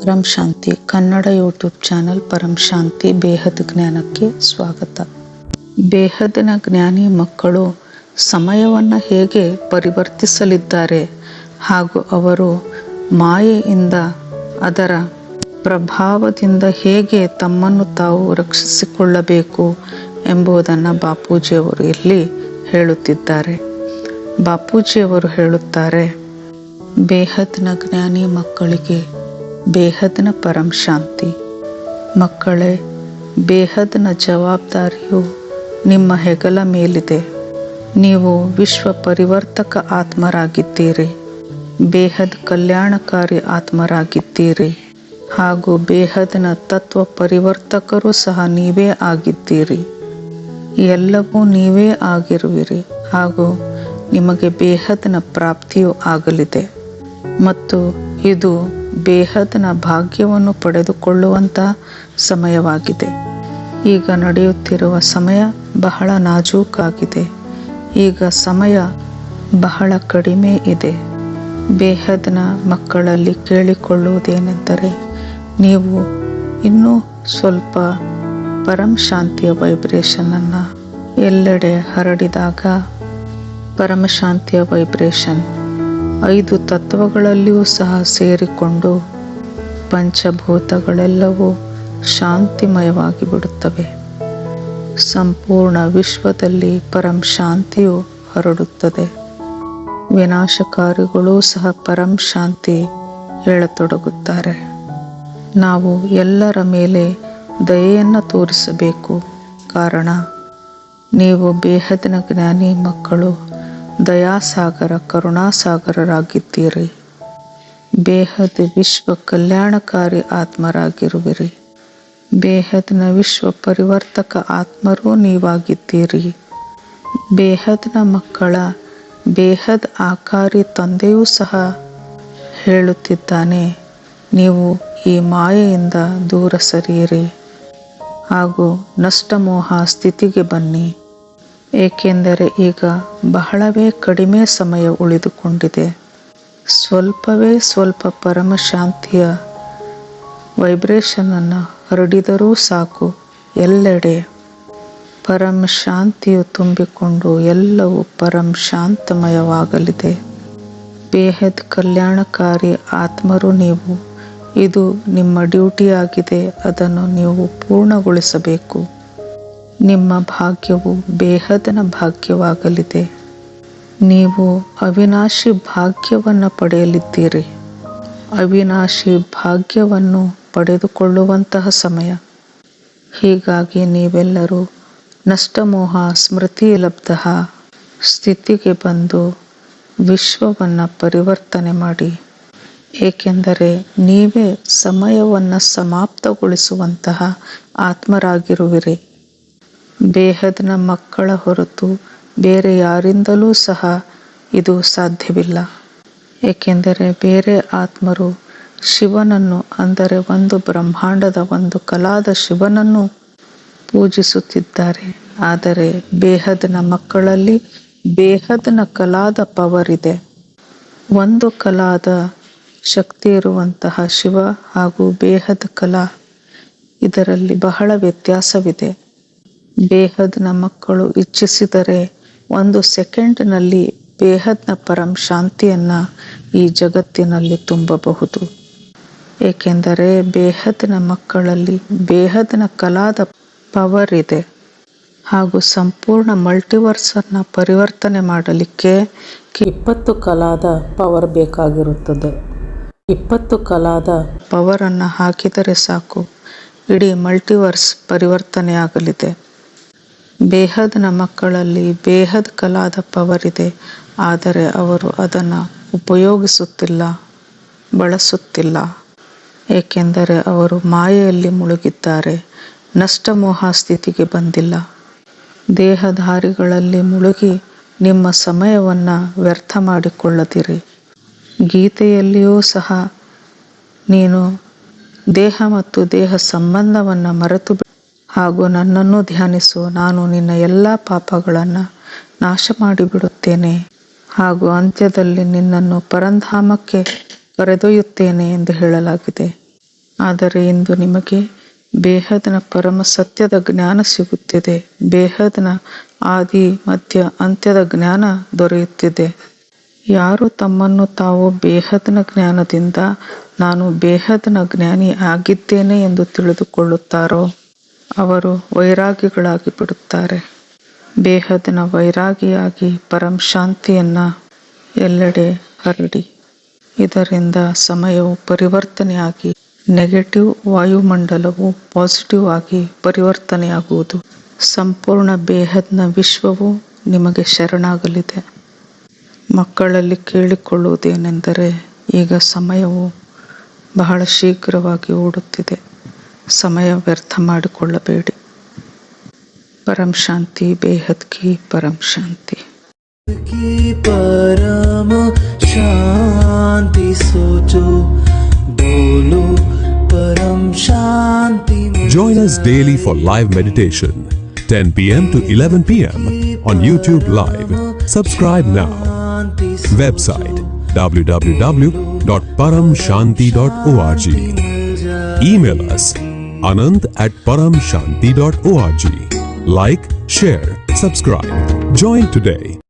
ಪರಂ ಶಾಂತಿ Kannada YouTube channel ಪರಂ ಶಾಂತಿ ಬೇಹದ್ ಜ್ಞಾನಕ್ಕೆ ಸ್ವಾಗತ. ಬೇಹದ್ನ ಜ್ಞಾನಿ ಮಕ್ಕಳು ಸಮಯವನ್ನು ಹೇಗೆ ಪರಿವರ್ತಿಸಲಿದ್ದಾರೆ ಹಾಗೂ ಅವರು ಮಾಯೆಯಿಂದ ಅದರ ಪ್ರಭಾವದಿಂದ ಹೇಗೆ ತಮ್ಮನ್ನು ತಾವು ರಕ್ಷಿಸಿಕೊಳ್ಳಬೇಕು ಎಂಬುದನ್ನು ಬಾಪೂಜಿಯವರು ಇಲ್ಲಿ ಹೇಳುತ್ತಿದ್ದಾರೆ. ಬಾಪೂಜಿಯವರು ಹೇಳುತ್ತಾರೆ, ಬೇಹದ್ನ ಜ್ಞಾನಿ ಮಕ್ಕಳಿಗೆ ಬೇಹದ್ನ ಪರಂ ಶಾಂತಿ. ಮಕ್ಕಳೇ, ಬೇಹದ್ನ ಜವಾಬ್ದಾರಿಯು ನಿಮ್ಮ ಹೆಗಲ ಮೇಲಿದೆ. ನೀವು ವಿಶ್ವ ಪರಿವರ್ತಕ ಆತ್ಮರಾಗಿದ್ದೀರಿ, ಬೇಹದ್ ಕಲ್ಯಾಣಕಾರಿ ಆತ್ಮರಾಗಿದ್ದೀರಿ ಹಾಗೂ ಬೇಹದ್ನ ತತ್ವ ಪರಿವರ್ತಕರು ಸಹ ನೀವೇ ಆಗಿದ್ದೀರಿ. ಎಲ್ಲವೂ ನೀವೇ ಆಗಿರುವಿರಿ ಹಾಗೂ ನಿಮಗೆ ಬೇಹದ್ನ ಪ್ರಾಪ್ತಿಯೂ ಆಗಲಿದೆ ಮತ್ತು ಇದು ಬೇಹದ್ನ ಭಾಗ್ಯವನ್ನು ಪಡೆದುಕೊಳ್ಳುವಂತಹ ಸಮಯವಾಗಿದೆ. ಈಗ ನಡೆಯುತ್ತಿರುವ ಸಮಯ ಬಹಳ ನಾಜೂಕಾಗಿದೆ. ಈಗ ಸಮಯ ಬಹಳ ಕಡಿಮೆ ಇದೆ. ಬೇಹದ್ನ ಮಕ್ಕಳಲ್ಲಿ ಕೇಳಿಕೊಳ್ಳುವುದೇನೆಂದರೆ, ನೀವು ಇನ್ನೂ ಸ್ವಲ್ಪ ಪರಂ ಶಾಂತಿಯ ವೈಬ್ರೇಷನನ್ನು ಎಲ್ಲೆಡೆ ಹರಡಿದಾಗ ಪರಮಶಾಂತಿಯ ವೈಬ್ರೇಷನ್ 5 ತತ್ವಗಳಲ್ಲಿಯೂ ಸಹ ಸೇರಿಕೊಂಡು ಪಂಚಭೂತಗಳೆಲ್ಲವೂ ಶಾಂತಿಮಯವಾಗಿ ಬಿಡುತ್ತವೆ. ಸಂಪೂರ್ಣ ವಿಶ್ವದಲ್ಲಿ ಪರಂ ಶಾಂತಿಯು ಹರಡುತ್ತದೆ. ವಿನಾಶಕಾರಿಗಳೂ ಸಹ ಪರಂ ಶಾಂತಿ ಹೇಳತೊಡಗುತ್ತಾರೆ. ನಾವು ಎಲ್ಲರ ಮೇಲೆ ದಯೆಯನ್ನು ತೋರಿಸಬೇಕು. ಕಾರಣ ನೀವು ಬೇಹದ್ನ ಜ್ಞಾನಿ ಮಕ್ಕಳು ದಯಾಸಾಗರ ಕರುಣಾಸಾಗರರಾಗಿದ್ದೀರಿ. ಬೇಹದ್ ವಿಶ್ವ ಕಲ್ಯಾಣಕಾರಿ ಆತ್ಮರಾಗಿರುವಿರಿ. ಬೇಹದ್ನ ವಿಶ್ವ ಪರಿವರ್ತಕ ಆತ್ಮರೂ ನೀವಾಗಿದ್ದೀರಿ. ಬೇಹದ್ನ ಮಕ್ಕಳ ಬೇಹದ್ ಆಕಾರಿ ತಂದೆಯೂ ಸಹ ಹೇಳುತ್ತಿದ್ದಾನೆ, ನೀವು ಈ ಮಾಯೆಯಿಂದ ದೂರ ಸರಿಯಿರಿ ಹಾಗೂ ನಷ್ಟಮೋಹ ಸ್ಥಿತಿಗೆ ಬನ್ನಿ. ಏಕೆಂದರೆ ಈಗ ಬಹಳವೇ ಕಡಿಮೆ ಸಮಯ ಉಳಿದುಕೊಂಡಿದೆ. ಸ್ವಲ್ಪವೇ ಸ್ವಲ್ಪ ಪರಮಶಾಂತಿಯ ವೈಬ್ರೇಷನನ್ನು ಹರಡಿದರೂ ಸಾಕು, ಎಲ್ಲೆಡೆ ಪರಂ ಶಾಂತಿಯು ತುಂಬಿಕೊಂಡು ಎಲ್ಲವೂ ಪರಂ ಶಾಂತಮಯವಾಗಲಿದೆ. ಬೇಹದ್ ಕಲ್ಯಾಣಕಾರಿ ಆತ್ಮರು ನೀವು. ಇದು ನಿಮ್ಮ ಡ್ಯೂಟಿಯಾಗಿದೆ. ಅದನ್ನು ನೀವು ಪೂರ್ಣಗೊಳಿಸಬೇಕು. ನಿಮ್ಮ ಭಾಗ್ಯವು ಬೇಹದ್ನ ಭಾಗ್ಯವಾಗಲಿದೆ. ನೀವು ಅವಿನಾಶಿ ಭಾಗ್ಯವನ್ನು ಪಡೆಯಲಿದ್ದೀರಿ. ಅವಿನಾಶಿ ಭಾಗ್ಯವನ್ನು ಪಡೆದುಕೊಳ್ಳುವಂತಹ ಸಮಯ. ಹೀಗಾಗಿ ನೀವೆಲ್ಲರೂ ನಷ್ಟಮೋಹ ಸ್ಮೃತಿ ಲಬ್ಧ ಸ್ಥಿತಿಗೆ ಬಂದು ವಿಶ್ವವನ್ನು ಪರಿವರ್ತನೆ ಮಾಡಿ. ಏಕೆಂದರೆ ನೀವೇ ಸಮಯವನ್ನು ಸಮಾಪ್ತಗೊಳಿಸುವಂತಹ ಆತ್ಮರಾಗಿರುವಿರಿ. ಬೇಹದ್ನ ಮಕ್ಕಳ ಹೊರತು ಬೇರೆ ಯಾರಿಂದಲೂ ಸಹ ಇದು ಸಾಧ್ಯವಿಲ್ಲ. ಏಕೆಂದರೆ ಬೇರೆ ಆತ್ಮರು ಶಿವನನ್ನು, ಅಂದರೆ ಒಂದು ಬ್ರಹ್ಮಾಂಡದ ಒಂದು ಕಲಾದ ಶಿವನನ್ನು ಪೂಜಿಸುತ್ತಿದ್ದಾರೆ. ಆದರೆ ಬೇಹದ್ನ ಮಕ್ಕಳಲ್ಲಿ ಬೇಹದ್ನ ಕಲಾದ ಪವರ್ ಇದೆ. ಒಂದು ಕಲಾದ ಶಕ್ತಿ ಇರುವಂತಹ ಶಿವ ಹಾಗೂ ಬೇಹದ್ ಕಲಾ, ಇದರಲ್ಲಿ ಬಹಳ ವ್ಯತ್ಯಾಸವಿದೆ. ಬೇಹದ್ನ ಮಕ್ಕಳು ಇಚ್ಛಿಸಿದರೆ 1 ಸೆಕೆಂಡ್ನಲ್ಲಿ ಬೇಹದ್ನ ಪರಂ ಶಾಂತಿಯನ್ನು ಈ ಜಗತ್ತಿನಲ್ಲಿ ತುಂಬಬಹುದು. ಏಕೆಂದರೆ ಬೇಹದ್ನ ಮಕ್ಕಳಲ್ಲಿ ಬೇಹದ್ನ ಕಲಾದ ಪವರ್ ಇದೆ ಹಾಗೂ ಸಂಪೂರ್ಣ ಮಲ್ಟಿವರ್ಸನ್ನು ಪರಿವರ್ತನೆ ಮಾಡಲಿಕ್ಕೆ 20 ಕಲಾದ ಪವರ್ ಬೇಕಾಗಿರುತ್ತದೆ. 20 ಕಲಾದ ಪವರನ್ನು ಹಾಕಿದರೆ ಸಾಕು, ಇಡೀ ಮಲ್ಟಿವರ್ಸ್ ಪರಿವರ್ತನೆಯಾಗಲಿದೆ. ಬೇಹದ್ನ ಮಕ್ಕಳಲ್ಲಿ ಬೇಹದ್ ಕಲಾದ ಪವರ್ ಇದೆ. ಆದರೆ ಅವರು ಅದನ್ನು ಉಪಯೋಗಿಸುತ್ತಿಲ್ಲ, ಬಳಸುತ್ತಿಲ್ಲ. ಏಕೆಂದರೆ ಅವರು ಮಾಯೆಯಲ್ಲಿ ಮುಳುಗಿದ್ದಾರೆ. ನಷ್ಟಮೋಹ ಸ್ಥಿತಿಗೆ ಬಂದಿಲ್ಲ. ದೇಹಧಾರಿಗಳಲ್ಲಿ ಮುಳುಗಿ ನಿಮ್ಮ ಸಮಯವನ್ನು ವ್ಯರ್ಥ ಮಾಡಿಕೊಳ್ಳದಿರಿ. ಗೀತೆಯಲ್ಲಿಯೂ ಸಹ ನೀನು ದೇಹ ಮತ್ತು ದೇಹ ಸಂಬಂಧವನ್ನು ಮರೆತು ಹಾಗೂ ನನ್ನನ್ನು ಧ್ಯಾನಿಸು, ನಾನು ನಿನ್ನ ಎಲ್ಲ ಪಾಪಗಳನ್ನು ನಾಶ ಮಾಡಿಬಿಡುತ್ತೇನೆ ಹಾಗೂ ಅಂತ್ಯದಲ್ಲಿ ನಿನ್ನನ್ನು ಪರಂಧಾಮಕ್ಕೆ ಕರೆದೊಯ್ಯುತ್ತೇನೆ ಎಂದು ಹೇಳಲಾಗಿದೆ. ಆದರೆ ಇಂದು ನಿಮಗೆ ಬೇಹದ್ನ ಪರಮ ಸತ್ಯದ ಜ್ಞಾನ ಸಿಗುತ್ತಿದೆ. ಬೇಹದ್ನ ಆದಿ ಮಧ್ಯ ಅಂತ್ಯದ ಜ್ಞಾನ ದೊರೆಯುತ್ತಿದೆ. ಯಾರು ತಮ್ಮನ್ನು ತಾವು ಬೇಹದ್ನ ಜ್ಞಾನದಿಂದ ನಾನು ಬೇಹದ್ನ ಜ್ಞಾನಿ ಆಗಿದ್ದೇನೆ ಎಂದು ತಿಳಿದುಕೊಳ್ಳುತ್ತಾರೋ ಅವರು ವೈರಾಗಿಗಳಾಗಿ ಬಿಡುತ್ತಾರೆ. ಬೇಹದ್ನ ವೈರಾಗಿಯಾಗಿ ಪರಂ ಶಾಂತಿಯನ್ನ ಎಲ್ಲೆಡೆ ಹರಡಿ. ಇದರಿಂದ ಸಮಯವು ಪರಿವರ್ತನೆಯಾಗಿ ನೆಗೆಟಿವ್ ವಾಯುಮಂಡಲವು ಪಾಸಿಟಿವ್ ಆಗಿ ಪರಿವರ್ತನೆಯಾಗುವುದು. ಸಂಪೂರ್ಣ ಬೇಹದ್ನ ವಿಶ್ವವು ನಿಮಗೆ ಶರಣಾಗಲಿದೆ. ಮಕ್ಕಳಲ್ಲಿ ಕೇಳಿಕೊಳ್ಳುವುದೇನೆಂದರೆ, ಈಗ ಸಮಯವು ಬಹಳ ಶೀಘ್ರವಾಗಿ ಓಡುತ್ತಿದೆ. ಸಮಯ ವ್ಯರ್ಥ ಮಾಡಿಕೊಳ್ಳಬೇಡಿ. ಪರಂ ಶಾಂತಿ. ಬೇಹದ್ ಕಿ ಪರಂ ಶಾಂತಿ. परम शांति सोचो, बोलो परम शांति. Join us daily for live meditation, 10 p.m. to 11 p.m. on YouTube Live. Subscribe now. Website www.paramshanti.org. Email us anant@paramshanti.org. Like, share, subscribe. Join today.